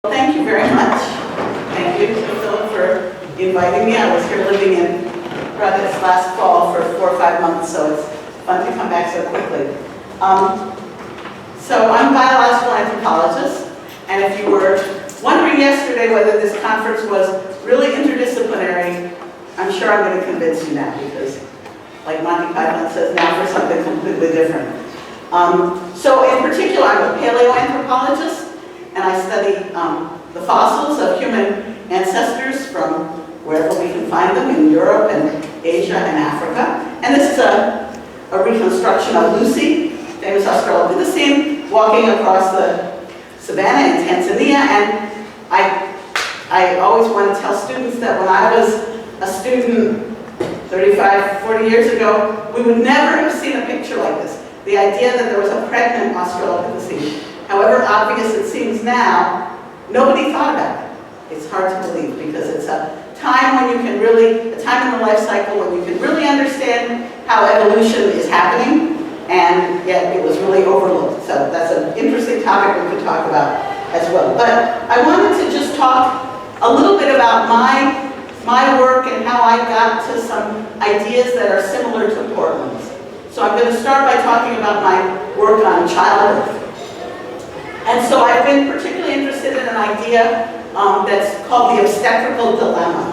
Thank you very much. Thank you to Philip for inviting me. I was here living in Hradec last fall for 4 or 5 months, so it's fun to come back so quickly. So I'm a biological anthropologist, and if you were wondering yesterday whether this conference was really interdisciplinary, I'm sure I'm going to convince you now, because like Monty Python says, now for something completely different. So in particular, I'm a paleoanthropologist, and I study the fossils of human ancestors from wherever we can find them in Europe and Asia and Africa. And this is a reconstruction of Lucy, famous Australopithecine, walking across the savannah in Tanzania. And I always want to tell students that when I was a student 35, 40 years ago, we would never have seen a picture like this. The idea that there was a pregnant Australopithecine, however obvious it seems now, nobody thought about it. It's hard to believe because it's a time when you can really, a time in the life cycle when you can really understand how evolution is happening, and yet it was really overlooked. So that's an interesting topic we could talk about as well. But I wanted to just talk a little bit about my work and how I got to some ideas that are similar to Portman's. So I'm going to start by talking about my work on childbirth. And so I've been particularly interested in an idea that's called the obstetrical dilemma,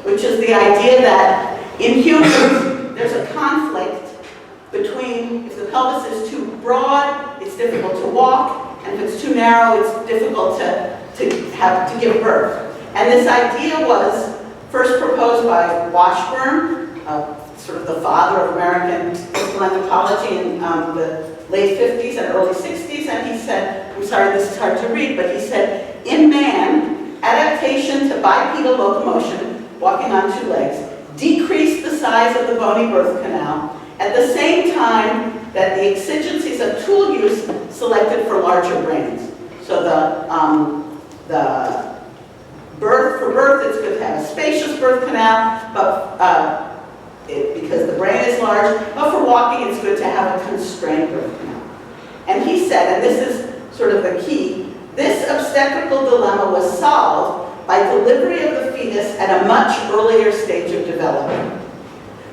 which is the idea that in humans there's a conflict between if the pelvis is too broad, it's difficult to walk, and if it's too narrow, it's difficult to give birth. And this idea was first proposed by Washburn, sort of the father of American physical anthropology in the late 50s and early 60s, and he said, I'm sorry this is hard to read, but he said, in man, adaptation to bipedal locomotion, walking on 2 legs, decreased the size of the bony birth canal at the same time that the exigencies of tool use selected for larger brains. So the for birth, it's good to have a spacious birth canal, but because the brain is large, but for walking it's good to have a constrained birth canal. And he said, and this is sort of the key, this obstetrical dilemma was solved by delivery of the fetus at a much earlier stage of development.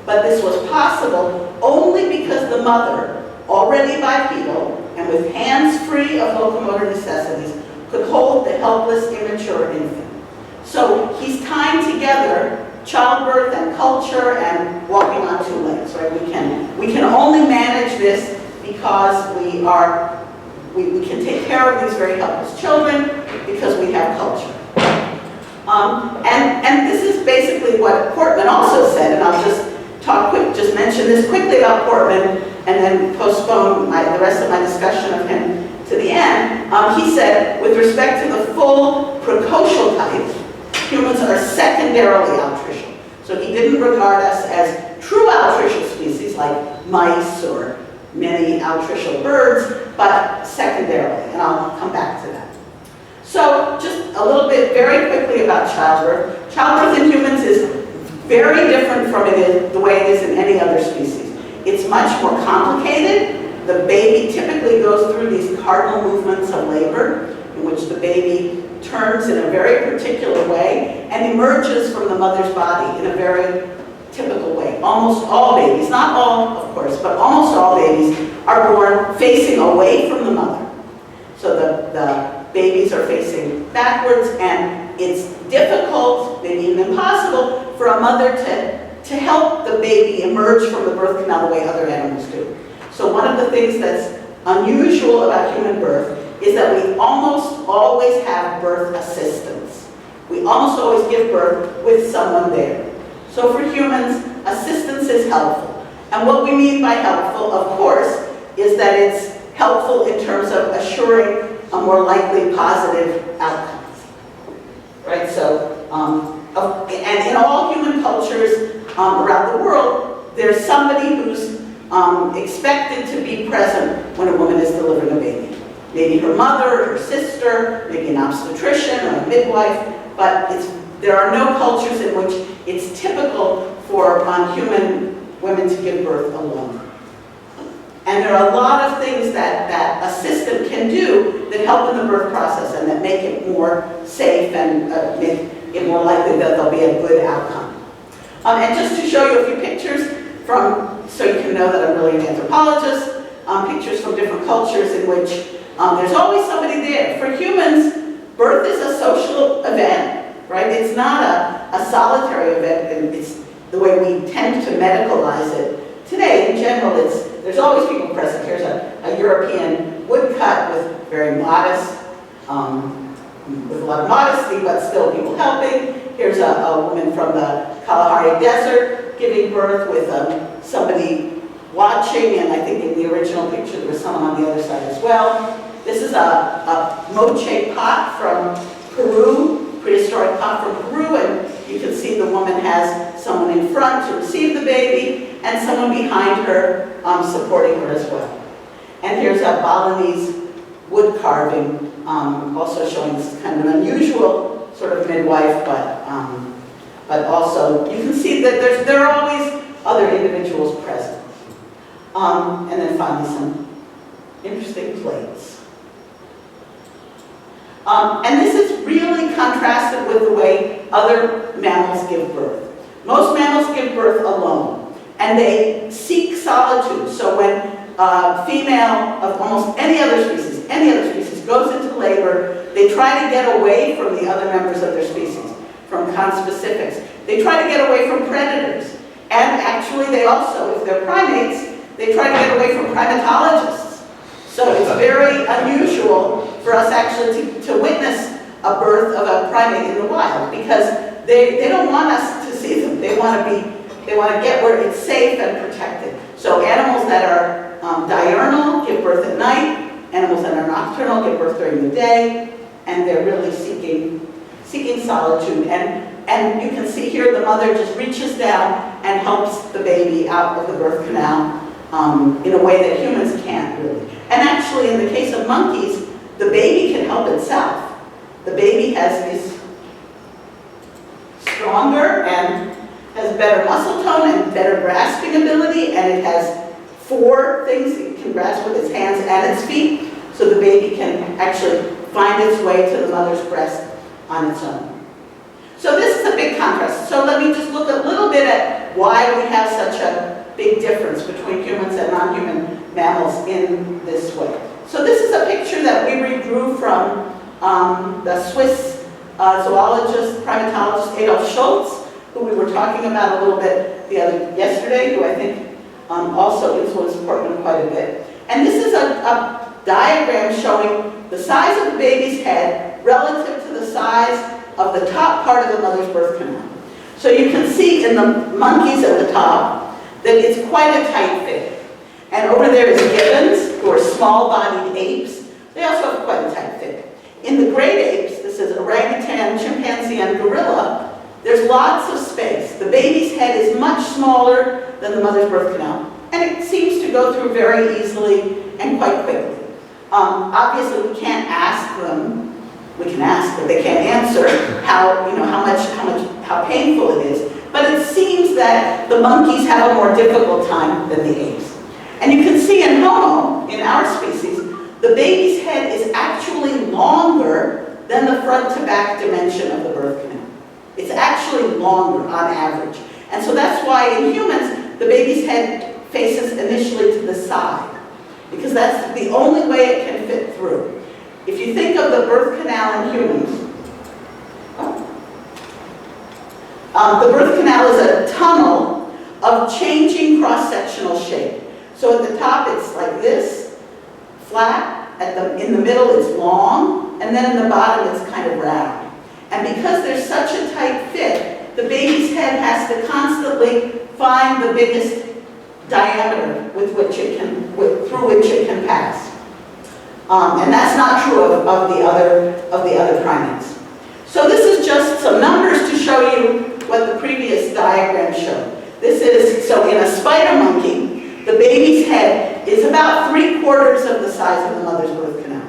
But this was possible only because the mother, already bipedal and with hands free of locomotor necessities, could hold the helpless, immature infant. So he's tying together childbirth and culture and walking on 2 legs, right? We can only manage this because we can take care of these very helpless children because we have culture. And this is basically what Portmann also said, and I'll just mention this quickly about Portmann and then postpone the rest of my discussion of him to the end. He said, with respect to the full precocial type, humans are secondarily altricial. So he didn't regard us as true altricial species like mice or many altricial birds, but secondarily, and I'll come back to that. So just a little bit very quickly about childbirth. Childbirth in humans is very different from the way it is in any other species. It's much more complicated. The baby typically goes through these cardinal movements of labor, in which the baby turns in a very particular way and emerges from the mother's body in a very typical way. Almost all babies, not all of course, but almost all babies are born facing away from the mother. So the babies are facing backwards, and it's difficult, maybe even impossible, for a mother to help the baby emerge from the birth canal the way other animals do. So one of the things that's unusual about human birth is that we almost always have birth assistance. We almost always give birth with someone there. So for humans, assistance is helpful. And what we mean by helpful, of course, is that it's helpful in terms of assuring a more likely positive outcomes. Right? So, and in all human cultures around the world, there's somebody who's expected to be present when a woman is delivering a baby. Maybe her mother, or her sister, maybe an obstetrician or a midwife, but there are no cultures in which it's typical for human women to give birth alone. And there are a lot of things that a system can do that help in the birth process and that make it more safe and make it more likely that there'll be a good outcome. And just to show you a few pictures so you can know that I'm really an anthropologist, pictures from different cultures in which there's always somebody there. For humans, birth is a social event, right? It's not a solitary event, and it's the way we tend to medicalize it. Today, in general, there's always people present. Here's a European woodcut with very modest, with a lot of modesty, but still people helping. Here's a woman from the Kalahari Desert giving birth with somebody watching, and I think in the original picture there was someone on the other side as well. This is a moche pot from Peru, prehistoric pot from Peru, and you can see the woman has someone in front to receive the baby and someone behind her supporting her as well. And here's a Balinese wood carving, also showing this kind of an unusual sort of midwife, but also you can see that there are always other individuals present. And then finally some interesting plates. And this is really contrasted with the way other mammals give birth. Most mammals give birth alone, and they seek solitude. So when a female of almost any other species goes into labor, they try to get away from the other members of their species, from conspecifics. They try to get away from predators. And actually they also, if they're primates, they try to get away from primatologists. So it's very unusual for us actually to witness a birth of a primate in the wild, because they don't want us to see them. They want to get where it's safe and protected. So animals that are diurnal give birth at night. Animals that are nocturnal give birth during the day, and they're really seeking solitude. And you can see here the mother just reaches down and helps the baby out of the birth canal in a way that humans can't really. And actually, in the case of monkeys, the baby can help itself. The baby is stronger and has better muscle tone and better grasping ability, and it has 4 things it can grasp with its hands and its feet, so the baby can actually find its way to the mother's breast on its own. So this is a big contrast. So let me just look a little bit at why we have such a big difference between humans and non-human mammals in this way. So this is a picture that we redrew from the Swiss zoologist, primatologist Adolf Schultz, who we were talking about a little bit yesterday, who I think also influenced Portmann quite a bit. And this is a diagram showing the size of the baby's head relative to the size of the top part of the mother's birth canal. So you can see in the monkeys at the top that it's quite a tight fit. And over there is gibbons, who are small-bodied apes. They also have quite a tight fit. In the great apes, this is orangutan, chimpanzee, and gorilla, there's lots of space. The baby's head is much smaller than the mother's birth canal, and it seems to go through very easily and quite quickly. Obviously, we can't ask them. We can ask, but they can't answer how painful it is. But it seems that the monkeys have a more difficult time than the apes. And you can see in Homo, in our species, the baby's head is actually longer than the front to back dimension of the birth canal. It's actually longer on average. And so that's why in humans, the baby's head faces initially to the side, because that's the only way it can fit through. If you think of the birth canal in humans, the birth canal is a tunnel of changing cross-sectional shape. So at the top it's like this, flat, in the middle it's long, and then in the bottom it's kind of round. And because there's such a tight fit, the baby's head has to constantly find the biggest diameter through which it can pass. And that's not true of the other primates. So this is just some numbers to show you what the previous diagram showed. So in a spider monkey, the baby's head is about 3/4 of the size of the mother's birth canal.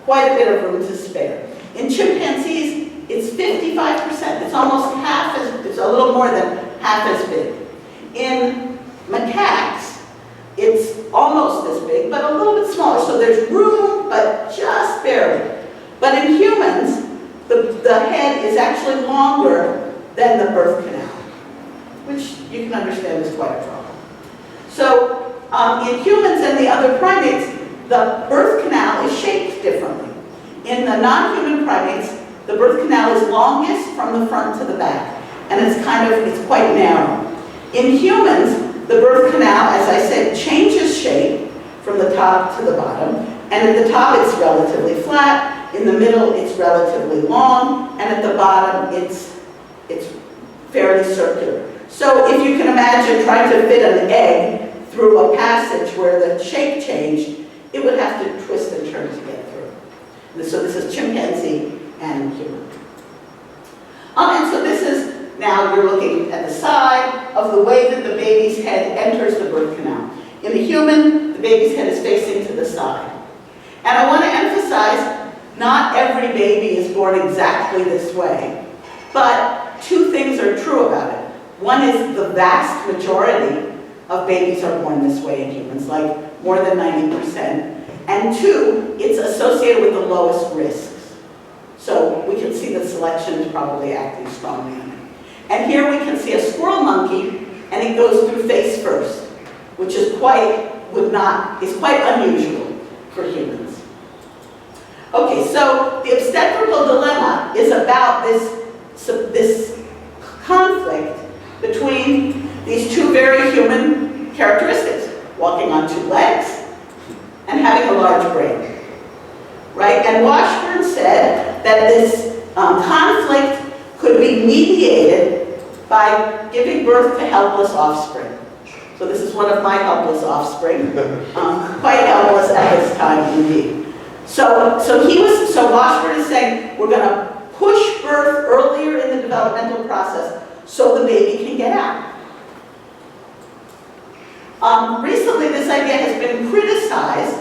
Quite a bit of room to spare. In chimpanzees, it's 55%. It's almost it's a little more than half as big. In macaques, it's almost this big, but a little bit smaller. So there's room, but just barely. But in humans, the head is actually longer than the birth canal, which you can understand is quite a problem. So in humans and the other primates, the birth canal is shaped differently. In the non-human primates, the birth canal is longest from the front to the back, and it's quite narrow. In humans, the birth canal, as I said, changes shape from the top to the bottom, and at the top it's relatively flat, in the middle it's relatively long, and at the bottom it's fairly circular. So if you can imagine trying to fit an egg through a passage where the shape changed, it would have to twist and turn to get through. So this is chimpanzee and human. And so this is, now you're looking at the side of the way that the baby's head enters the birth canal. In a human, the baby's head is facing to the side. And I want to emphasize, not every baby is born exactly this way, but two things are true about it. One is the vast majority of babies are born this way in humans, like more than 90%. And two, it's associated with the lowest risks. So we can see that selection is probably acting strongly on it. And here we can see a squirrel monkey, and it goes through face first, which is quite unusual for humans. Okay, so the obstetrical dilemma is about this conflict between these two very human characteristics, walking on two legs and having a large brain, right? And Washburn said that this conflict could be mediated by giving birth to helpless offspring. So this is one of my helpless offspring, quite helpless at this time indeed. So Washburn is saying we're going to push birth earlier in the developmental process so the baby can get out. Recently, this idea has been criticized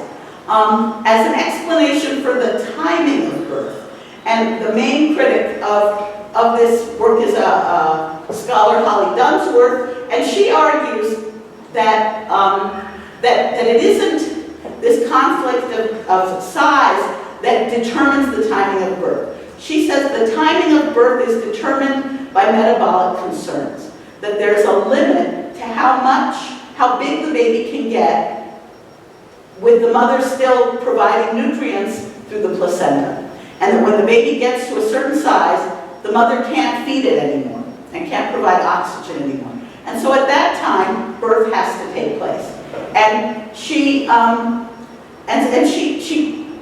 as an explanation for the timing of birth. And the main critic of this work is a scholar, Holly Dunsworth, and she argues that, that it isn't this conflict of size that determines the timing of birth. She says the timing of birth is determined by metabolic concerns, that there's a limit to how big the baby can get with the mother still providing nutrients through the placenta. And that when the baby gets to a certain size, the mother can't feed it anymore and can't provide oxygen anymore. And so at that time, birth has to take place. And she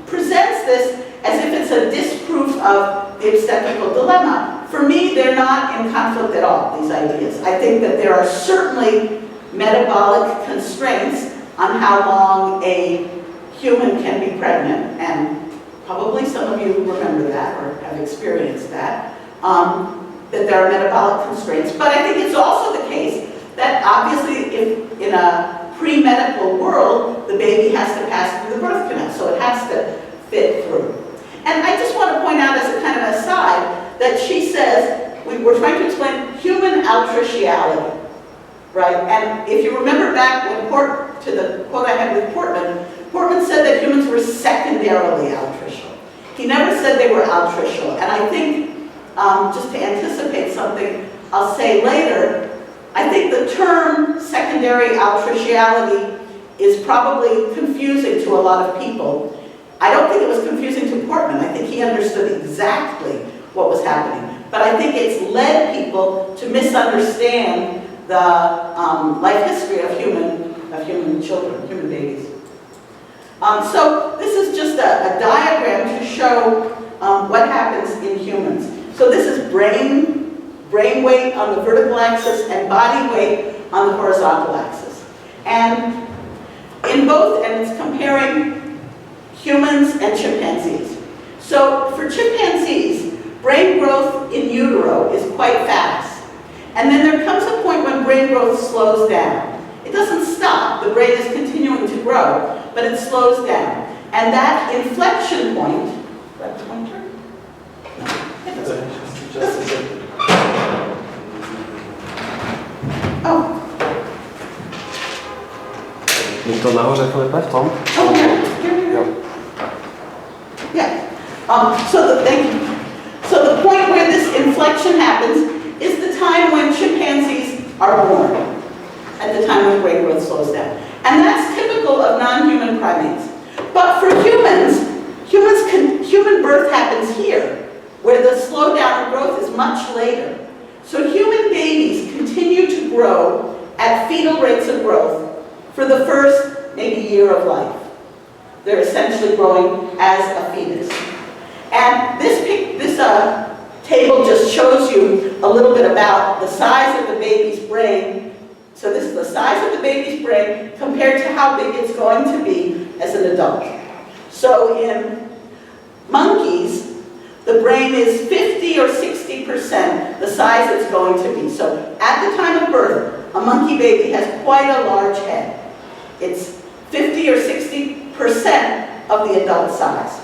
presents this as if it's a disproof of the obstetrical dilemma. For me, they're not in conflict at all, these ideas. I think that there are certainly metabolic constraints on how long a human can be pregnant, and probably some of you remember that or have experienced that, that there are metabolic constraints. But I think it's also the case that obviously if in a pre-medical world, the baby has to pass through the birth canal, so it has to fit through. And I just want to point out as a kind of aside that she says, we're trying to explain human altriciality, right? And if you remember back to the quote I had with Portman said that humans were secondarily altricial. He never said they were altricial. And I think, just to anticipate something I'll say later, I think the term secondary altriciality is probably confusing to a lot of people. I don't think it was confusing to Portman. I think he understood exactly what was happening. But I think it's led people to misunderstand the life history of human children, human babies. So this is just a diagram to show what happens in humans. So this is brain weight on the vertical axis and body weight on the horizontal axis. And in both, and it's comparing humans and chimpanzees. So for chimpanzees, brain growth in utero is quite fast. And then there comes a point when brain growth slows down. It doesn't stop, the brain is continuing to grow, but it slows down. And that inflection point, that's one turn? No, it doesn't. Oh. to nahoře, Filipe, v tom? Yeah. So the point where this inflection happens is the time when chimpanzees are born, at the time when brain growth slows down. And that's typical of non-human primates. But for humans, human birth happens here, where the slowdown of growth is much later. So human babies continue to grow at fetal rates of growth for the first maybe year of life. They're essentially growing as a fetus. And this table just shows you a little bit about the size of the baby's brain. So this is the size of the baby's brain compared to how big it's going to be as an adult. So in monkeys, the brain is 50 or 60% the size it's going to be. So at the time of birth, a monkey baby has quite a large head. It's 50 or 60% of the adult size.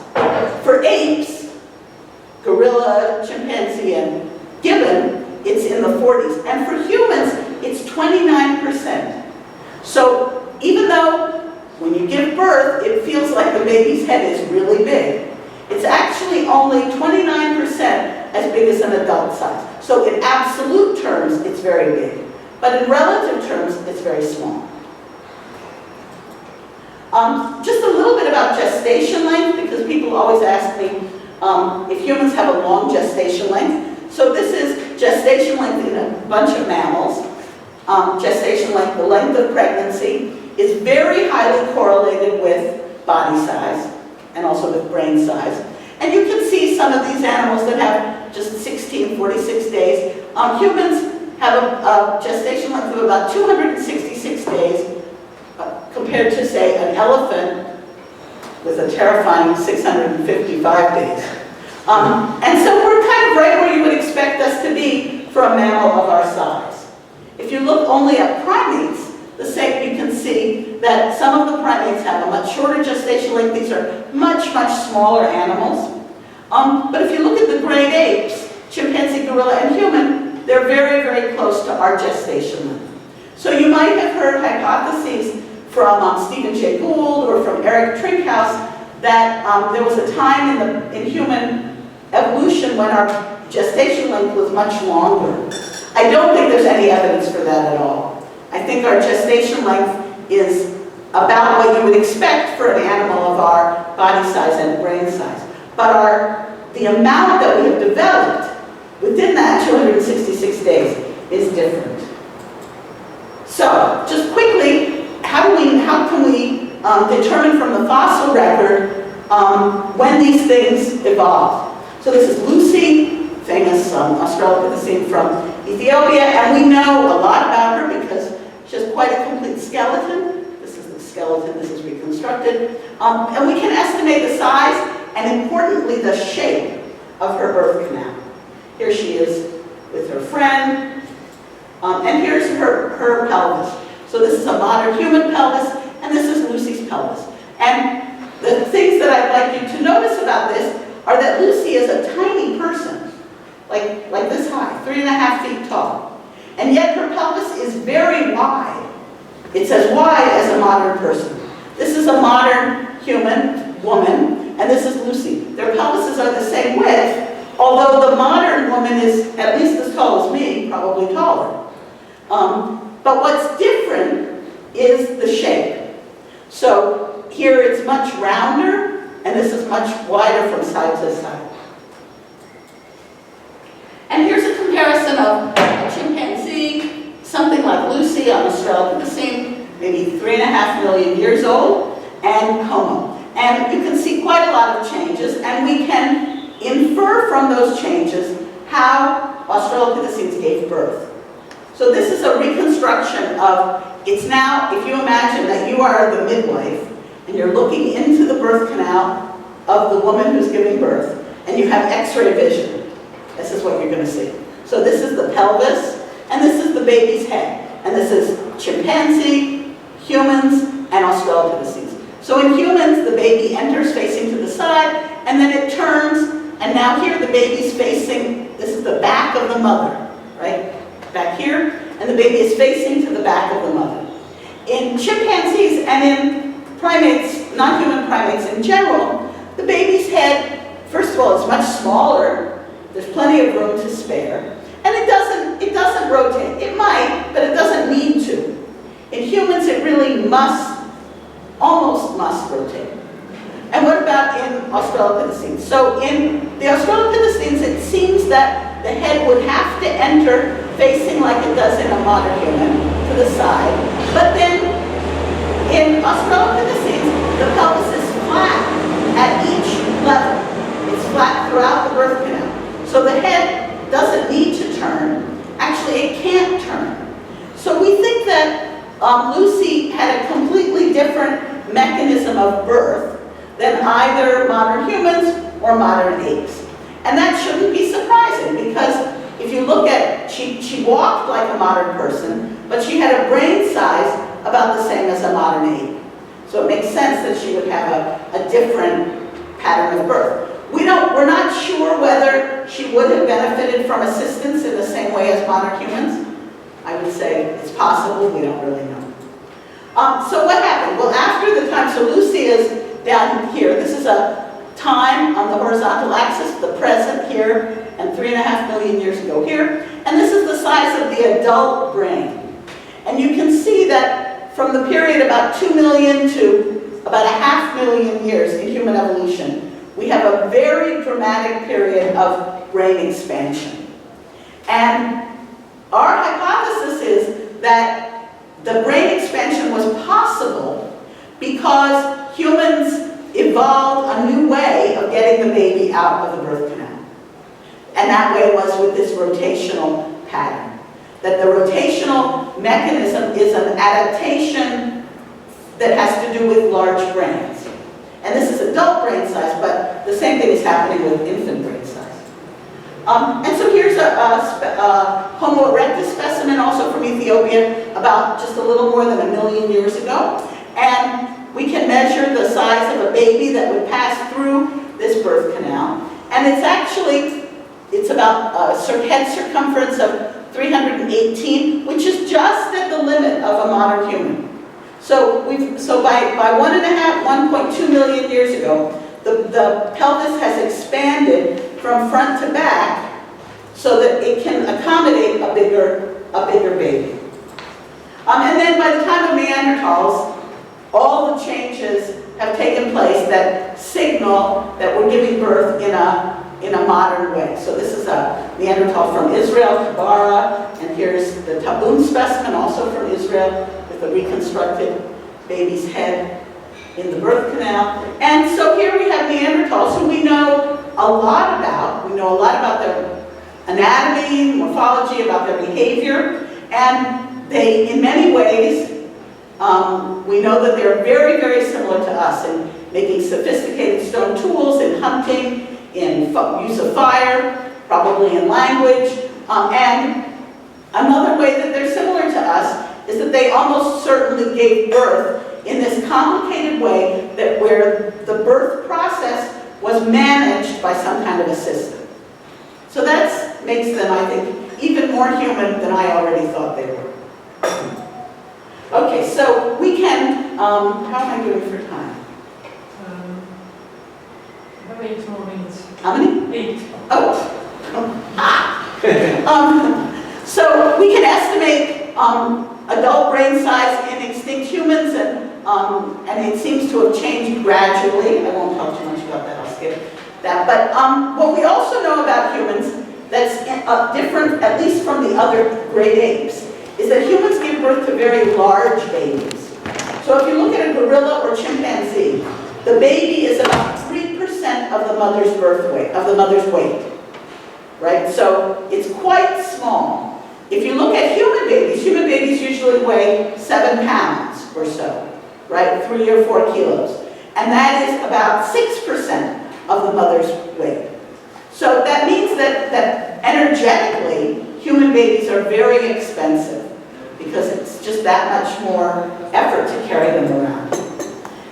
For apes, gorilla, chimpanzee, and gibbon, it's in the 40s. And for humans, it's 29%. So even though when you give birth, it feels like the baby's head is really big, it's actually only 29% as big as an adult size. So in absolute terms, it's very big. But in relative terms, it's very small. Just a little bit about gestation length, because people always ask me if humans have a long gestation length. So this is gestation length in a bunch of mammals. Gestation length, the length of pregnancy, is very highly correlated with body size and also with brain size. And you can see some of these animals that have just 16, 46 days. Humans have a gestation length of about 266 days compared to, say, an elephant with a terrifying 655 days. And so we're kind of right where you would expect us to be for a mammal of our size. If you look only at primates, you can see that some of the primates have a much shorter gestation length. These are much, much smaller animals. But if you look at the great apes, chimpanzee, gorilla, and human, they're very, very close to our gestation length. So you might have heard hypotheses from Stephen Jay Gould or from Eric Trinkhaus that there was a time in human evolution when our gestation length was much longer. I don't think there's any evidence for that at all. I think our gestation length is about what you would expect for an animal of our body size and brain size. But the amount that we have developed within that 266 days is different. So, just quickly, how can we determine from the fossil record when these things evolved? So this is Lucy, famous Australopithecine from Ethiopia, and we know a lot about her because she has quite a complete skeleton. This is the skeleton, this is reconstructed. And we can estimate the size and, importantly, the shape of her birth canal. Here she is with her friend, and here's her pelvis. So this is a modern human pelvis, and this is Lucy's pelvis. And the things that I'd like you to notice about this are that Lucy is a tiny person, like this high, 3.5 feet tall. And yet her pelvis is very wide. It's as wide as a modern person. This is a modern human woman, and this is Lucy. Their pelvises are the same width, although the modern woman is at least as tall as me, probably taller. But what's different is the shape. So here it's much rounder, and this is much wider from side to side. And here's a comparison of a chimpanzee, something like Lucy on Australopithecine, maybe 3.5 million years old, and Homo. And you can see quite a lot of changes, and we can infer from those changes how Australopithecines gave birth. So this is a reconstruction of, it's now, if you imagine that you are the midwife, and you're looking into the birth canal of the woman who's giving birth, and you have X-ray vision. This is what you're going to see. So this is the pelvis, and this is the baby's head. And this is chimpanzee, humans, and Australopithecines. So in humans, the baby enters facing to the side, and then it turns, and now here the baby's facing, this is the back of the mother, right? Back here, and the baby is facing to the back of the mother. in chimpanzees and in primates, non-human primates in general, the baby's head, first of all, is much smaller. There's plenty of room to spare. And it doesn't rotate. It might, but it doesn't need to. In humans, it really almost must rotate. And what about in Australopithecines? So in the Australopithecines, it seems that the head would have to enter facing like it does in a modern human, to the side. But then in Australopithecines, the pelvis is flat at each level. It's flat throughout the birth canal. So the head doesn't need to turn. Actually, it can't turn. So we think that Lucy had a completely different mechanism of birth than either modern humans or modern apes. And that shouldn't be surprising, because if you look at, she walked like a modern person, but she had a brain size about the same as a modern ape. So it makes sense that she would have a different pattern of birth. We're not sure whether she would have benefited from assistance in the same way as modern humans. I would say it's possible, we don't really know. So what happened? Well, after the time, so Lucy is down here. This is a time on the horizontal axis, the present here, and 3.5 million years ago here. And this is the size of the adult brain. And you can see that from the period about 2 million to about 500,000 years in human evolution, we have a very dramatic period of brain expansion. And our hypothesis is that the brain expansion was possible because humans evolved a new way of getting the baby out of the birth canal. And that way was with this rotational pattern. That the rotational mechanism is an adaptation that has to do with large brains. And this is adult brain size, but the same thing is happening with infant brain size. And so here's a Homo erectus specimen, also from Ethiopia, about just a little more than 1 million years ago. And we can measure the size of a baby that would pass through this birth canal. And it's about a head circumference of 318, which is just at the limit of a modern human. So by 1.2 million years ago, the pelvis has expanded from front to back so that it can accommodate a bigger baby. And then by the time of Neanderthals, all the changes have taken place that signal that we're giving birth in a modern way. So this is a Neanderthal from Israel, Kibara, and here's the Tabun specimen, also from Israel, with a reconstructed baby's head in the birth canal. And so here we have Neanderthals who we know a lot about. We know a lot about their anatomy, morphology, about their behavior, and they, in many ways, we know that they're very, very similar to us in making sophisticated stone tools, in hunting, in use of fire, probably in language. And another way that they're similar to us is that they almost certainly gave birth in this complicated way where the birth process was managed by some kind of a system. So that makes them, I think, even more human than I already thought they were. Okay, so we can, how am I doing for time? About 8 more minutes. How many? 8. Oh. So we can estimate adult brain size in extinct humans, and it seems to have changed gradually. I won't talk too much about that, I'll skip that. But what we also know about humans that's different, at least from the other great apes, is that humans give birth to very large babies. So if you look at a gorilla or chimpanzee, the baby is about 3% of the mother's birth weight, of the mother's weight, right? So it's quite small. If you look at human babies usually weigh 7 pounds or so, right? 3 or 4 kilos. And that is about 6% of the mother's weight. So that means that energetically, human babies are very expensive because it's just that much more effort to carry them around.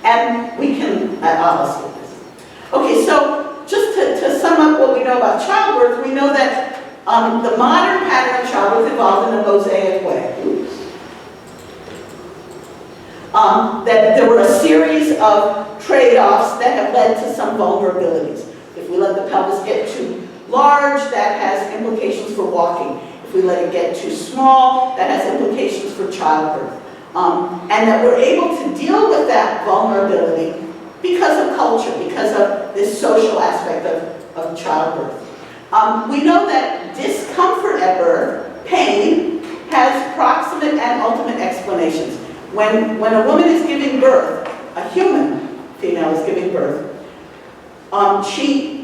And we can, I'll skip this. Okay, so just to sum up what we know about childbirth, we know that the modern pattern of childbirth evolved in a mosaic way. Oops. that there were a series of trade-offs that have led to some vulnerabilities. If we let the pelvis get too large, that has implications for walking. If we let it get too small, that has implications for childbirth. And that we're able to deal with that vulnerability because of culture, because of this social aspect of childbirth. We know that discomfort at birth, pain, has proximate and ultimate explanations. When a woman is giving birth, a human female is giving birth, she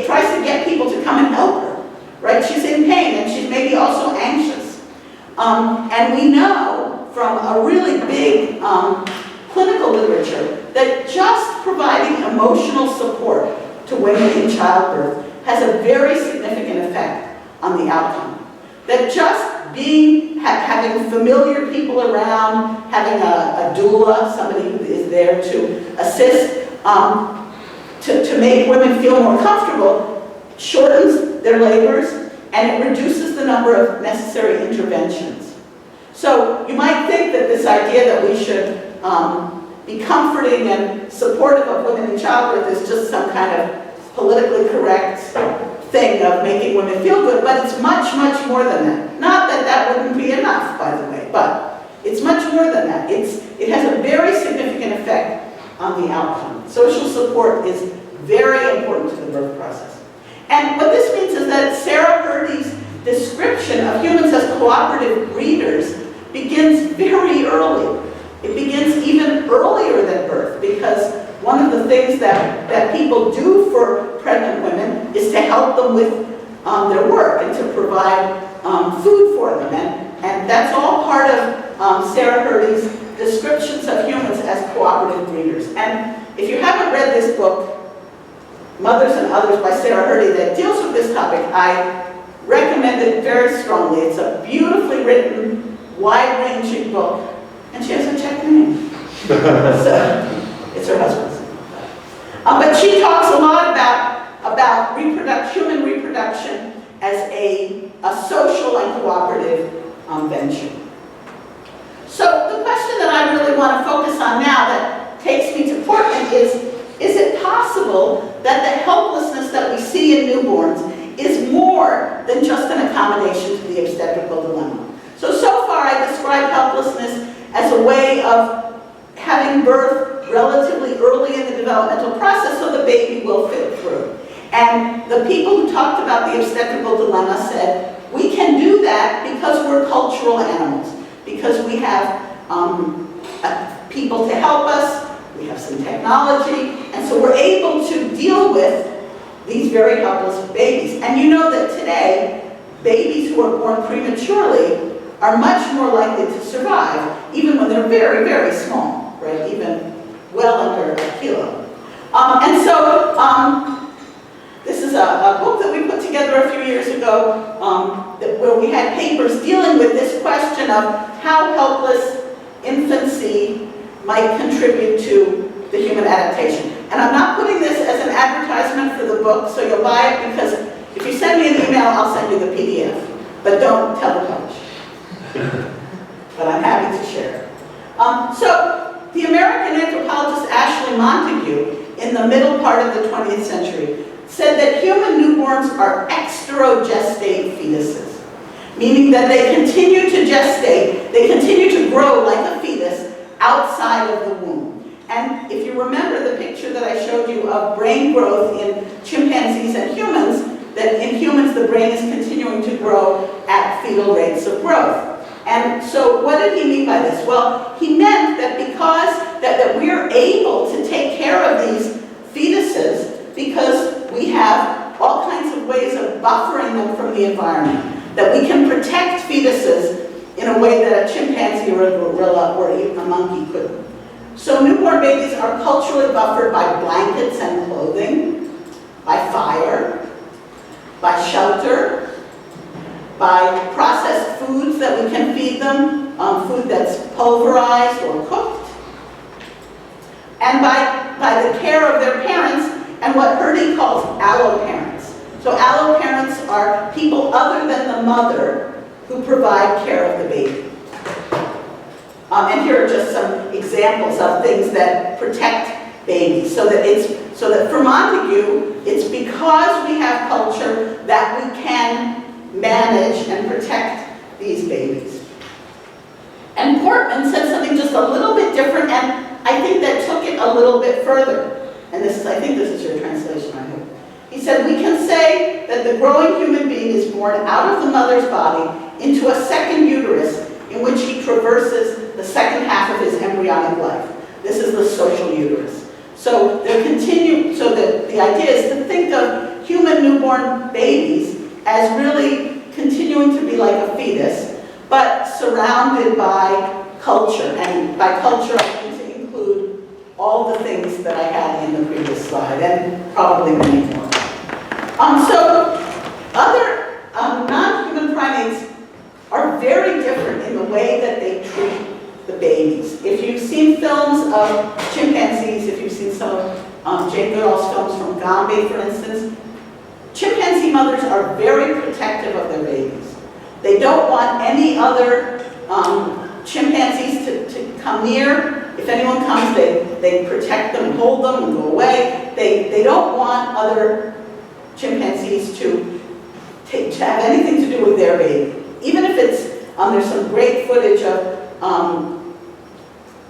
tries to get people to come and help her, right? She's in pain and she's maybe also anxious. And we know from a really big clinical literature that just providing emotional support to women in childbirth has a very significant effect on the outcome. That just having familiar people around, having a doula, somebody who is there to assist, to make women feel more comfortable, shortens their labors, and it reduces the number of necessary interventions. So you might think that this idea that we should be comforting and supportive of women in childbirth is just some kind of politically correct thing of making women feel good, but it's much, much more than that. Not that that wouldn't be enough, by the way, but it's much more than that. It has a very significant effect on the outcome. Social support is very important to the birth process. And what this means is that Sarah Hradec's description of humans as cooperative breeders begins very early. It begins even earlier than birth, because one of the things that people do for pregnant women is to help them with their work and to provide food for them. And that's all part of Sarah Hradec's descriptions of humans as cooperative breeders. And if you haven't read this book, Mothers and Others by Sarah Hradec, that deals with this topic, I recommend it very strongly. It's a beautifully written, wide-ranging book, and she has a Czech name. So, it's her husband's. But she talks a lot about human reproduction as a social and cooperative venture. So the question that I really want to focus on now that takes me to Portman is it possible that the helplessness that we see in newborns is more than just an accommodation to the obstetrical dilemma? So far I described helplessness as a way of having birth relatively early in the developmental process so the baby will fit through. And the people who talked about the obstetrical dilemma said, we can do that because we're cultural animals, because we have people to help us, we have some technology, and so we're able to deal with these very helpless babies. And you know that today, babies who are born prematurely are much more likely to survive, even when they're very, very small, right? Even well under a kilo. This is a book that we put together a few years ago where we had papers dealing with this question of how helpless infancy might contribute to the human adaptation. And I'm not putting this as an advertisement for the book, so you'll buy it, because if you send me an email, I'll send you the PDF. But don't tell the publisher. But I'm happy to share it. So the American anthropologist Ashley Montague, in the middle part of the 20th century, said that human newborns are exterogestate fetuses, meaning that they continue to gestate, they continue to grow like a fetus outside of the womb. And if you remember the picture that I showed you of brain growth in chimpanzees and humans, that in humans the brain is continuing to grow at fetal rates of growth. And so what did he mean by this? Well, he meant that because that we're able to take care of these fetuses because we have all kinds of ways of buffering them from the environment, that we can protect fetuses in a way that a chimpanzee or a gorilla or even a monkey couldn't. So newborn babies are culturally buffered by blankets and clothing, by fire, by shelter, by processed foods that we can feed them, food that's pulverized or cooked, and by the care of their parents and what Hradec calls alloparents. So alloparents are people other than the mother who provide care of the baby. And here are just some examples of things that protect babies. So that for Montague, it's because we have culture that we can manage and protect these babies. And Portman said something just a little bit different, and I think that took it a little bit further. And I think this is your translation, I hope. He said, we can say that the growing human being is born out of the mother's body into a second uterus in which he traverses the second half of his embryonic life. This is the social uterus. So the idea is to think of human newborn babies as really continuing to be like a fetus, but surrounded by culture. And by culture, I mean to include all the things that I had in the previous slide, and probably many more. So other non-human primates are very different in the way that they treat the babies. If you've seen films of chimpanzees, if you've seen some of Jane Goodall's films from Gombe, for instance, chimpanzee mothers are very protective of their babies. They don't want any other chimpanzees to come near. If anyone comes, they protect them and hold them and go away. They don't want other chimpanzees to have anything to do with their baby. Even if it's, there's some great footage of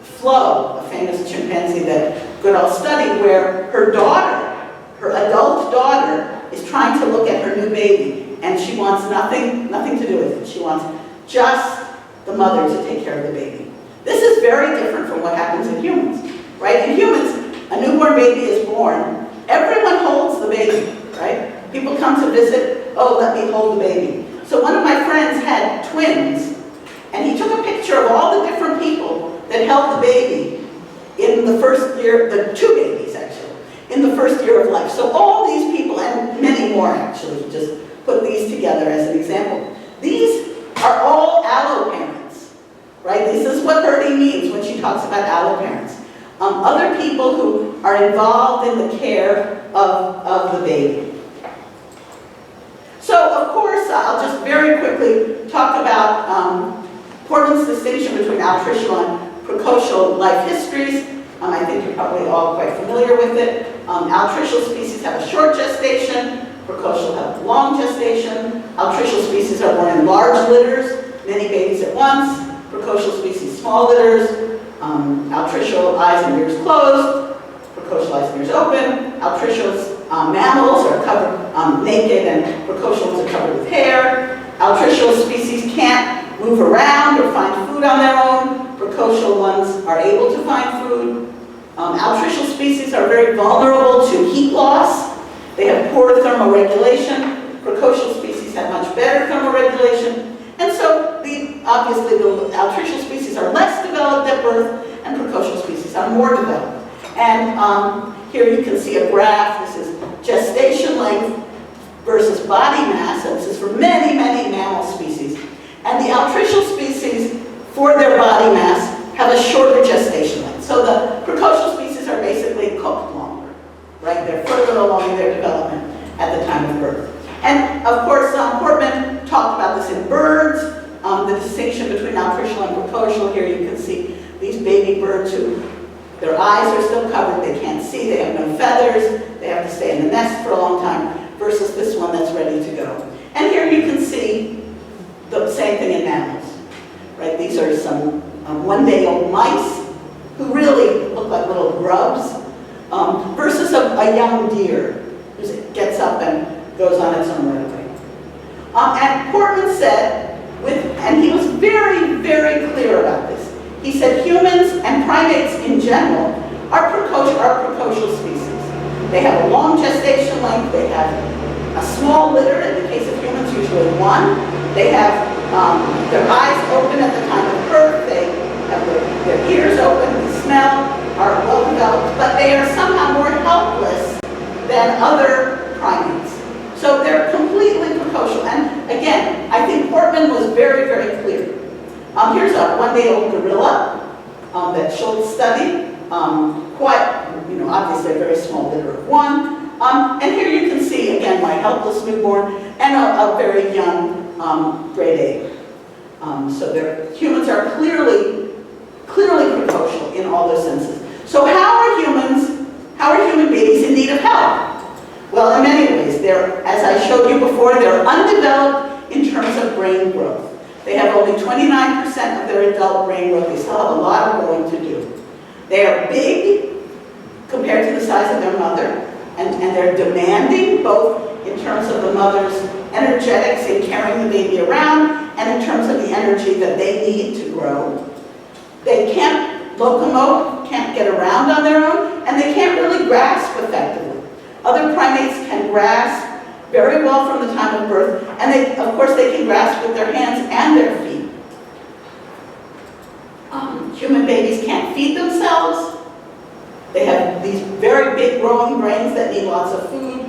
Flo, a famous chimpanzee that Goodall studied, where her daughter, her adult daughter, is trying to look at her new baby, and she wants nothing to do with it. She wants just the mother to take care of the baby. This is very different from what happens in humans, right? In humans, a newborn baby is born, everyone holds the baby, right? People come to visit, oh, let me hold the baby. So one of my friends had twins, and he took a picture of all the different people that held the baby in the first year, the two babies actually, in the first year of life. So all these people, and many more actually, just put these together as an example. These are all alloparents, right? This is what Hradec means when she talks about alloparents. Other people who are involved in the care of the baby. So, of course, I'll just very quickly talk about Portman's distinction between altricial and precocial life histories. I think you're probably all quite familiar with it. Altricial species have a short gestation, precocial have long gestation. Altricial species are born in large litters, many babies at once. Precocial species, small litters. Altricial eyes and ears closed, precocial eyes and ears open. Altricial mammals are covered naked, and precocial ones are covered with hair. Altricial species can't move around or find food on their own. Precocial ones are able to find food. Altricial species are very vulnerable to heat loss. They have poor thermoregulation. Precocial species have much better thermoregulation. And so, obviously, the altricial species are less developed at birth, and precocial species are more developed. And here you can see a graph. This is gestation length versus body mass. And this is for many, many mammal species. And the altricial species, for their body mass, have a shorter gestation length. So the precocial species are basically cooked longer, right? They're further along in their development at the time of birth. And of course, Portman talked about this in birds, the distinction between altricial and precocial. Here you can see these baby birds who, their eyes are still covered, they can't see, they have no feathers, they have to stay in the nest for a long time, versus this one that's ready to go. And here you can see the same thing in mammals, right? These are some one-day-old mice who really look like little grubs, versus a young deer who gets up and goes on its own right away. And Portman said, and he was very, very clear about this. He said humans and primates in general are precocial species. They have a long gestation length. They have a small litter. In the case of humans, usually one. They have their eyes open at the time of birth. They have their ears open. They smell, are well developed, but they are somehow more helpless than other primates. So they're completely precocial. And again, I think Portman was very, very clear. Here's a one-day-old gorilla that Schultz studied. Quite, obviously a very small litter of one. And here you can see, again, my helpless newborn and a very young grade A. So humans are clearly clearly precocial in all those senses. So how are human babies in need of help? Well, in many ways. As I showed you before, they're undeveloped in terms of brain growth. They have only 29% of their adult brain growth. They still have a lot of growing to do. They are big compared to the size of their mother, and they're demanding both in terms of the mother's energetics in carrying the baby around and in terms of the energy that they need to grow. They can't locomote, can't get around on their own, and they can't really grasp effectively. Other primates can grasp very well from the time of birth, and of course they can grasp with their hands and their feet. Human babies can't feed themselves. They have these very big growing brains that need lots of food,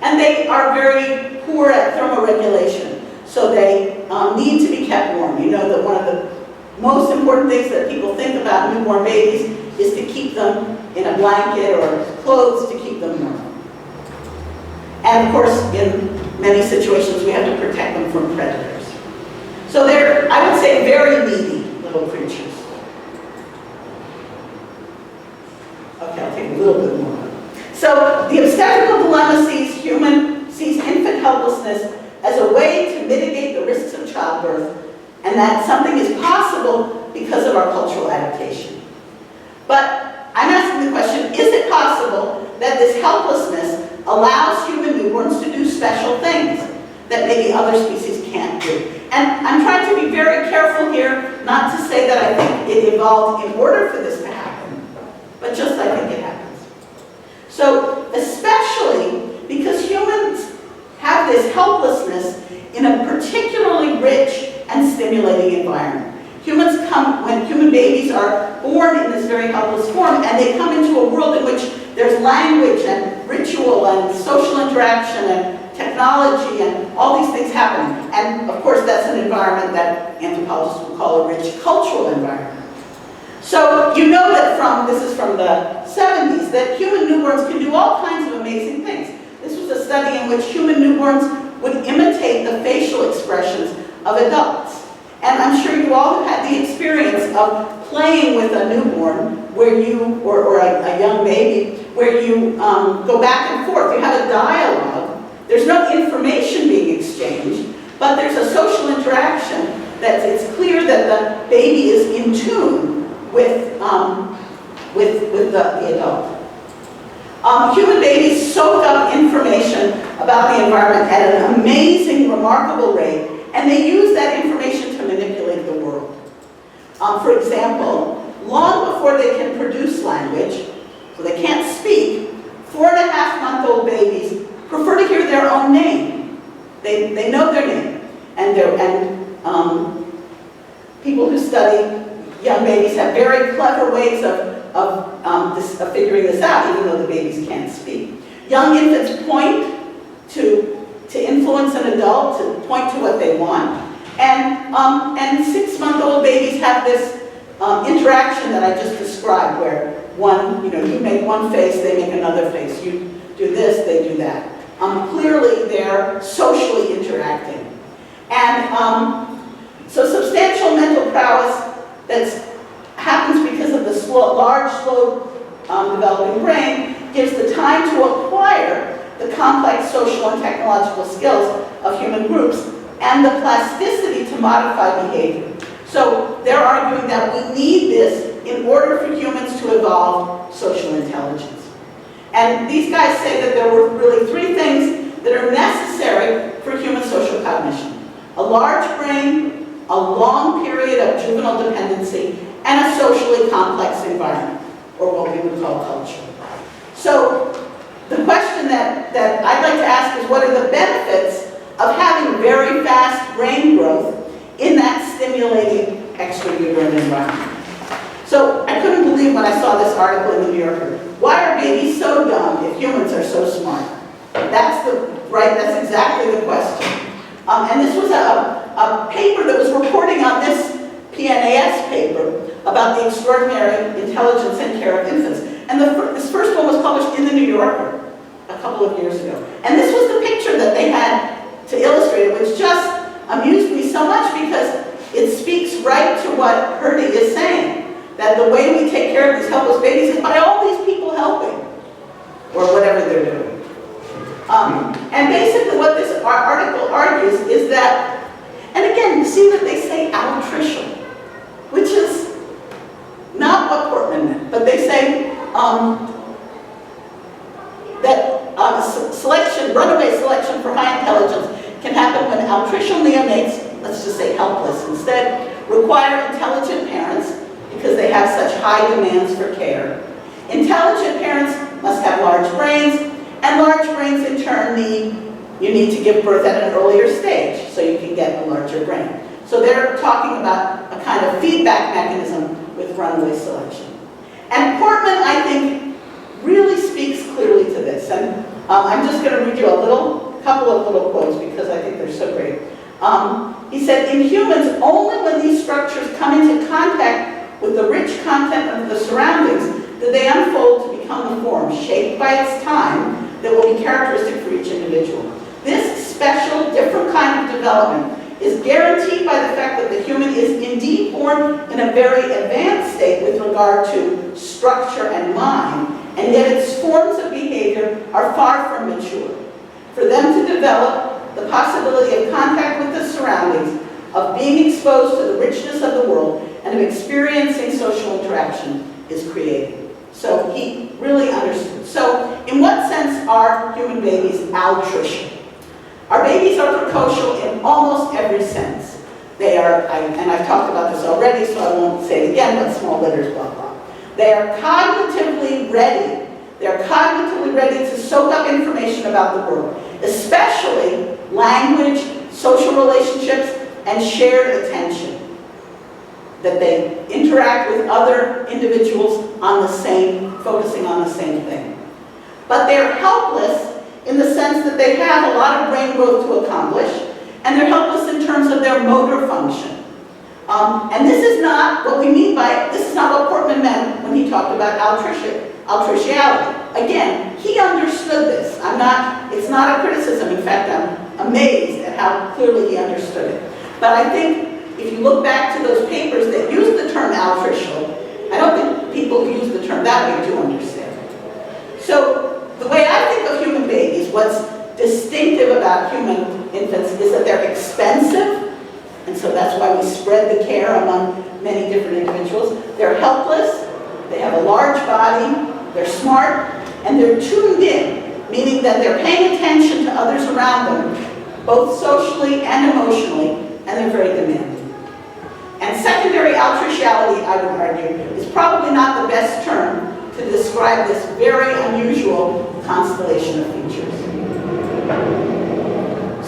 and they are very poor at thermoregulation, so they need to be kept warm. You know that one of the most important things that people think about newborn babies is to keep them in a blanket or clothes to keep them warm. And of course, in many situations, we have to protect them from predators. So they're, I would say, very needy little creatures. Okay, I'll take a little bit more. So the obstetrical dilemma sees infant helplessness as a way to mitigate the risks of childbirth, and that something is possible because of our cultural adaptation. But I'm asking the question, is it possible that this helplessness allows human newborns to do special things that maybe other species can't do? And I'm trying to be very careful here not to say that I think it evolved in order for this to happen, but just I think it happens. So especially because humans have this helplessness in a particularly rich and stimulating environment. When human babies are born in this very helpless form, and they come into a world in which there's language and ritual and social interaction and technology and all these things happening. And of course, that's an environment that anthropologists would call a rich cultural environment. So you know that this is from the 70s, that human newborns can do all kinds of amazing things. This was a study in which human newborns would imitate the facial expressions of adults. And I'm sure you all have had the experience of playing with a newborn where or a young baby, where you go back and forth. You have a dialogue. There's no information being exchanged, but there's a social interaction that it's clear that the baby is in tune with the adult. Human babies soak up information about the environment at an amazing, remarkable rate, and they use that information to manipulate the world. For example, long before they can produce language, so they can't speak, 4.5-month-old babies prefer to hear their own name. They know their name. And people who study young babies have very clever ways of figuring this out, even though the babies can't speak. Young infants point to influence an adult, to point to what they want. And 6-month-old babies have this interaction that I just described, where you make one face, they make another face. You do this, they do that. Clearly, they're socially interacting. And so substantial mental prowess that happens because of the large, slow developing brain gives the time to acquire the complex social and technological skills of human groups and the plasticity to modify behavior. So they're arguing that we need this in order for humans to evolve social intelligence. And these guys say that there were really 3 things that are necessary for human social cognition: a large brain, a long period of juvenile dependency, and a socially complex environment, or what we would call culture. So the question that I'd like to ask is, what are the benefits of having very fast brain growth in that stimulating extrauterine environment? So I couldn't believe when I saw this article in the New Yorker. Why are babies so dumb if humans are so smart? That's exactly the question. And this was a paper that was reporting on this PNAS paper about the extraordinary intelligence and care of infants. And this first one was published in the New Yorker a couple of years ago. And this was the picture that they had to illustrate it, which just amused me so much because it speaks right to what Hradec is saying. that the way we take care of these helpless babies is by all these people helping, or whatever they're doing. And basically what this article argues is that, and again, you see that they say altricial, which is not what Portman meant, but they say that selection, runaway selection for high intelligence can happen when altricial neonates, let's just say helpless instead, require intelligent parents because they have such high demands for care. Intelligent parents must have large brains, and large brains in turn you need to give birth at an earlier stage so you can get a larger brain. So they're talking about a kind of feedback mechanism with runaway selection. And Portman, I think, really speaks clearly to this. And I'm just going to read you a couple of little quotes because I think they're so great. He said, in humans, only when these structures come into contact with the rich content of the surroundings do they unfold to become the form, shaped by its time, that will be characteristic for each individual. This special, different kind of development is guaranteed by the fact that the human is indeed born in a very advanced state with regard to structure and mind, and yet its forms of behavior are far from mature. For them to develop, the possibility of contact with the surroundings, of being exposed to the richness of the world, and of experiencing social interaction is created. So he really understood. So in what sense are human babies altricial? Our babies are precocial in almost every sense. They are, and I've talked about this already, so I won't say it again, but small litters, blah, blah. They are cognitively ready. They're cognitively ready to soak up information about the world, especially language, social relationships, and shared attention. That they interact with other individuals on the same, focusing on the same thing. But they're helpless in the sense that they have a lot of brain growth to accomplish, and they're helpless in terms of their motor function. And this is not what we mean by, this is not what Portman meant when he talked about altriciality. Again, he understood this. It's not a criticism. In fact, I'm amazed at how clearly he understood it. But I think if you look back to those papers that use the term altricial, I don't think people who use the term that way do understand it. So the way I think of human babies, what's distinctive about human infants is that they're expensive, and so that's why we spread the care among many different individuals. They're helpless, they have a large body, they're smart, and they're tuned in, meaning that they're paying attention to others around them, both socially and emotionally, and they're very demanding. And secondary altriciality, I would argue, is probably not the best term to describe this very unusual constellation of features.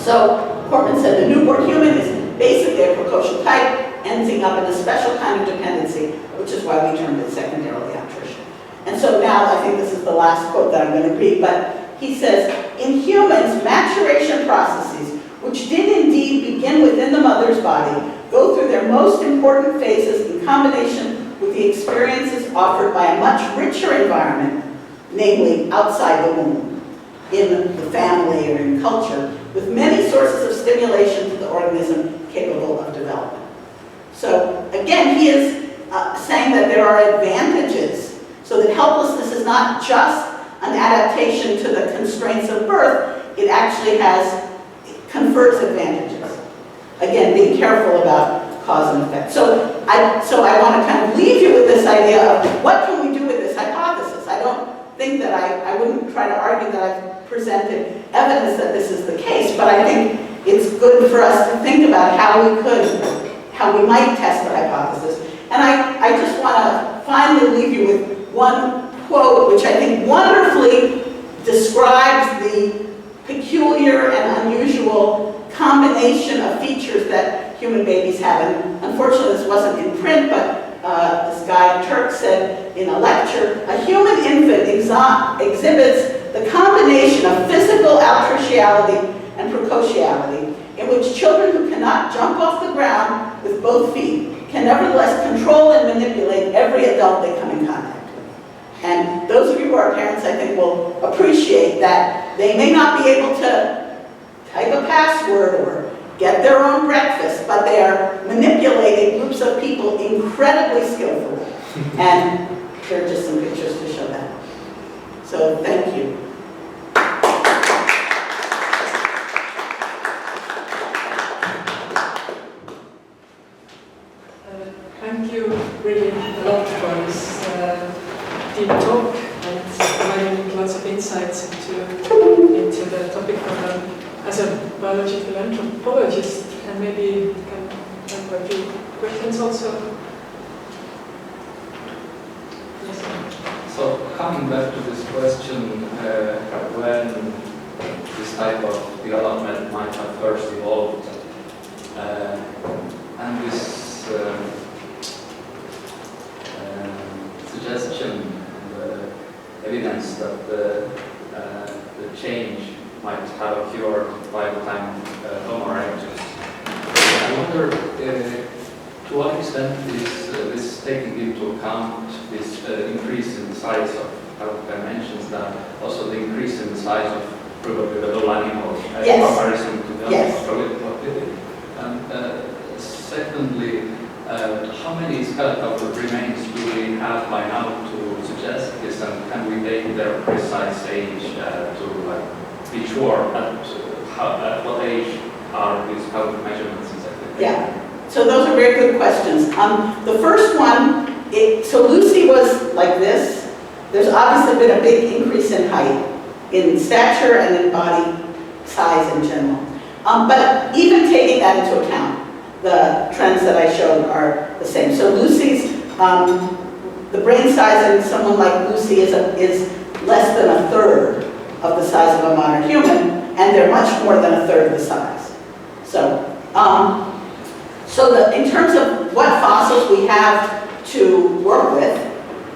So, Portman said the newborn human is basically a precocial type, ending up in a special kind of dependency, which is why we termed it secondarily altricial. And so now, I think this is the last quote that I'm going to read, but he says, in humans, maturation processes, which did indeed begin within the mother's body, go through their most important phases in combination with the experiences offered by a much richer environment, namely outside the womb, in the family or in culture, with many sources of stimulation to the organism capable of development. So again, he is saying that there are advantages, so that helplessness is not just an adaptation to the constraints of birth, it actually confers advantages. Again, being careful about cause and effect. So I want to kind of leave you with this idea of what can we do with this hypothesis. I don't think that I wouldn't try to argue that I've presented evidence that this is the case, but I think it's good for us to think about how we might test the hypothesis. And I just want to finally leave you with one quote, which I think wonderfully describes the peculiar and unusual combination of features that human babies have. And unfortunately, this wasn't in print, but this guy Turk said in a lecture, a human infant exhibits the combination of physical altriciality and precociality, in which children who cannot jump off the ground with both feet can nevertheless control and manipulate every adult they come in contact with. And those of you who are parents, I think, will appreciate that they may not be able to type a password or get their own breakfast, but they are manipulating groups of people incredibly skillfully. And here are just some pictures to show that. So thank you. Thank you really a lot for this deep talk and providing lots of insights into the topic as a biological anthropologist, and maybe you can have a few questions also. Yes. So coming back to this question, when this type of development might have first evolved, and this suggestion, the evidence that the change might have occurred by the time of Homo erectus. I wonder to what extent is this taking into account this increase in the size of how dimensions, that also the increase in the size of probably the whole animal in comparison to the Australopithecus. And secondly, how many skeletal remains do we have by now to suggest this, and can we date their precise age to be sure at what age are these skeletal measurements exactly? Yeah, so those are very good questions. The first one, so Lucy was like this. There's obviously been a big increase in height, in stature and in body size in general. But even taking that into account, the trends that I showed are the same. So Lucy's, the brain size in someone like Lucy is less than a third of the size of a modern human, and they're much more than a third of the size. So, in terms of what fossils we have to work with,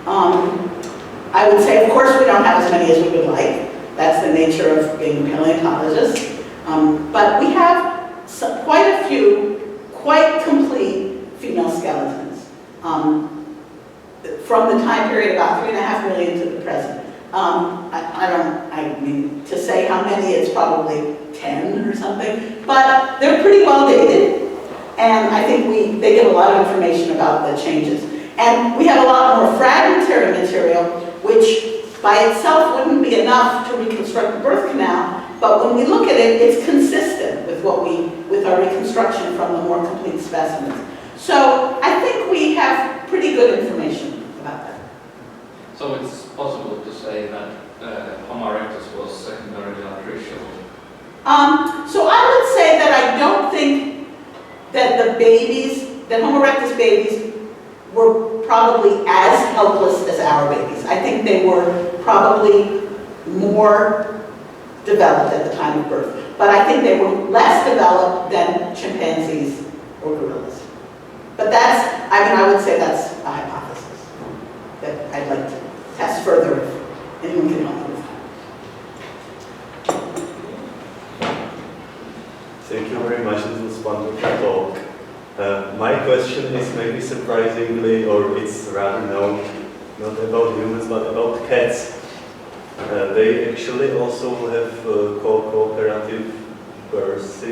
I would say, of course, we don't have as many as we would like. That's the nature of being paleontologists. But we have quite a few quite complete female skeletons from the time period about 3.5 million to the present. I mean, to say how many, it's probably 10 or something, but they're pretty well dated, and I think they give a lot of information about the changes. And we have a lot more fragmentary material, which by itself wouldn't be enough to reconstruct the birth canal, but when we look at it, it's consistent with our reconstruction from the more complete specimens. So I think we have pretty good information about that. So it's possible to say that Homo erectus was secondarily artificial? So I would say that I don't think that that Homo erectus babies were probably as helpless as our babies. I think they were probably more developed at the time of birth. But I think they were less developed than chimpanzees or gorillas. But I would say that's a hypothesis that I'd like to test further if anyone can help me with that. Thank you very much. It was wonderful talk. My question is maybe surprisingly, or it's rather known, not about humans, but about cats. They actually also have cooperative births,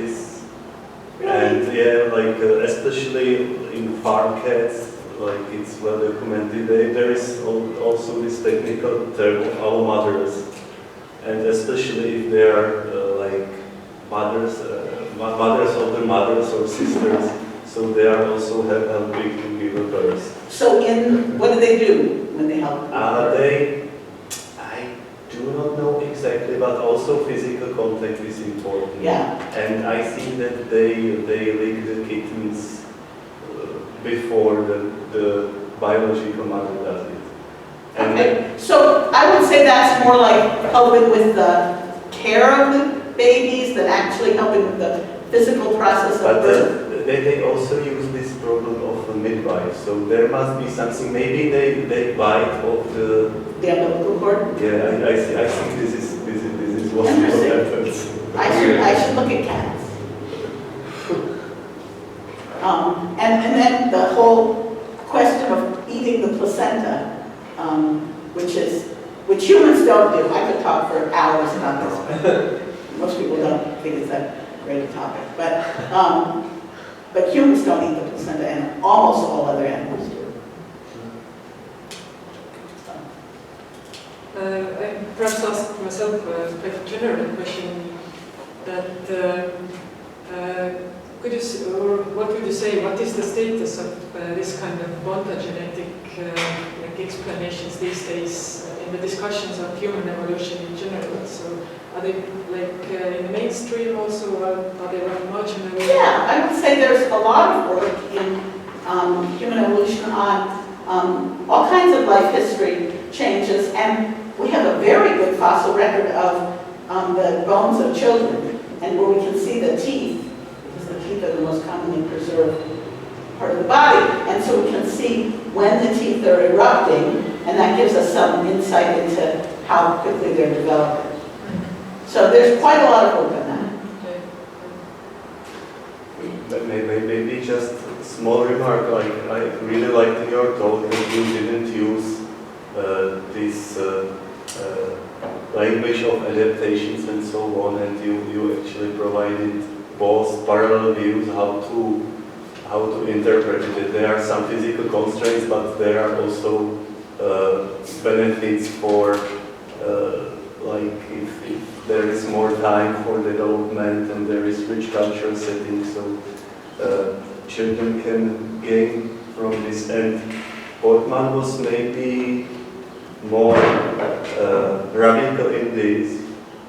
and yeah, like especially in farm cats, like it's well documented. There is also this technical term of our mothers, and especially if they are like mothers of their mothers or sisters, so they are also helping to give a birth. So what do they do when they help? I do not know exactly, but also physical contact is important. Yeah. And I think that they lick the kittens before the biological mother does it. And okay. So I would say that's more like helping with the care of the babies than actually helping with the physical process of birth. But they also use this problem of the midwife. So there must be something. Maybe they bite off the umbilical cord. Yeah, I think this is what happens. I should look at cats. And then the whole question of eating the placenta, which humans don't do. I could talk for hours about this, but most people don't think it's that great a topic. But humans don't eat the placenta, and almost all other animals do. I perhaps ask myself a quite general question that could you, or what would you say, what is the status of this kind of ontogenetic like explanations these days in the discussions of human evolution in general? So are they like in the mainstream also, or are they like marginal? Yeah, I would say there's a lot of work in human evolution on all kinds of life history changes, and we have a very good fossil record of the bones of children, and where we can see the teeth, because the teeth are the most commonly preserved part of the body, and so we can see when the teeth are erupting, and that gives us some insight into how quickly they're developing. So there's quite a lot of work on that. But maybe just a small remark, like I really liked your talk that you didn't use this language of adaptations and so on, and you actually provided both parallel views how to interpret it. There are some physical constraints, but there are also benefits for like if there is more time for development and there is rich cultural setting, so children can gain from this. And Portmann was maybe more radical in this.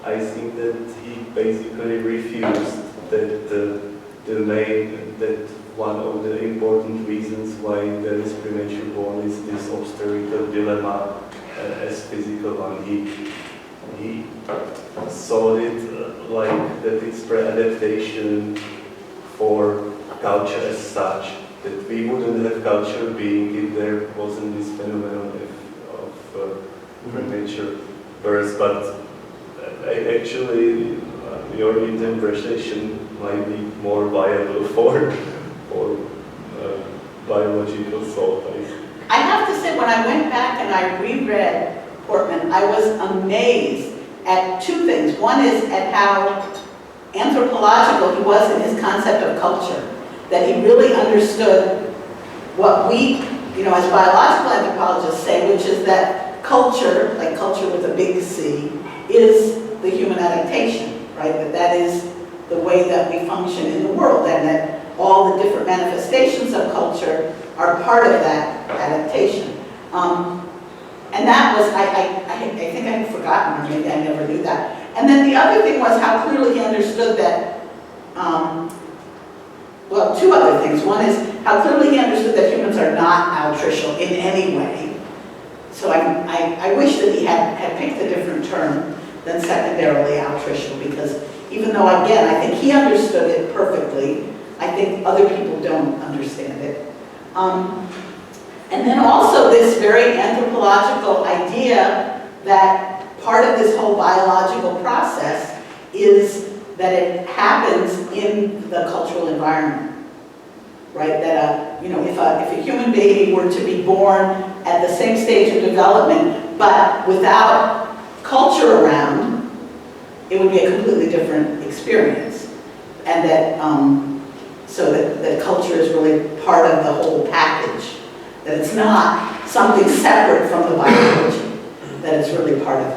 I think that he basically refused that one of the important reasons why there is premature born is this obstetrical dilemma as physical one. He saw it like that it's pre-adaptation for culture as such, that we wouldn't have culture being if there wasn't this phenomenon of premature birth. But actually your interpretation might be more viable for biological thought. I have to say, when I went back and I reread Portmann, I was amazed at two things. One is at how anthropological he was in his concept of culture, that he really understood what we, as biological anthropologists say, which is that culture, like culture with a big C, is the human adaptation, right? That is the way that we function in the world, and that all the different manifestations of culture are part of that adaptation. And that was, I think I had forgotten, or maybe I never knew that. And then the other thing was how clearly he understood that, well, two other things. One is how clearly he understood that humans are not altricial in any way. So I wish that he had picked a different term than secondarily altricial, because even though, again, I think he understood it perfectly, I think other people don't understand it. And then also this very anthropological idea that part of this whole biological process is that it happens in the cultural environment, right? That if a human baby were to be born at the same stage of development, but without culture around, it would be a completely different experience, and that so that culture is really part of the whole package. That it's not something separate from the biology, that it's really part of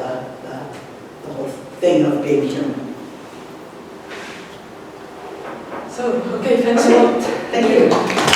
the whole thing of being human. So, okay, thanks a lot. Thank you.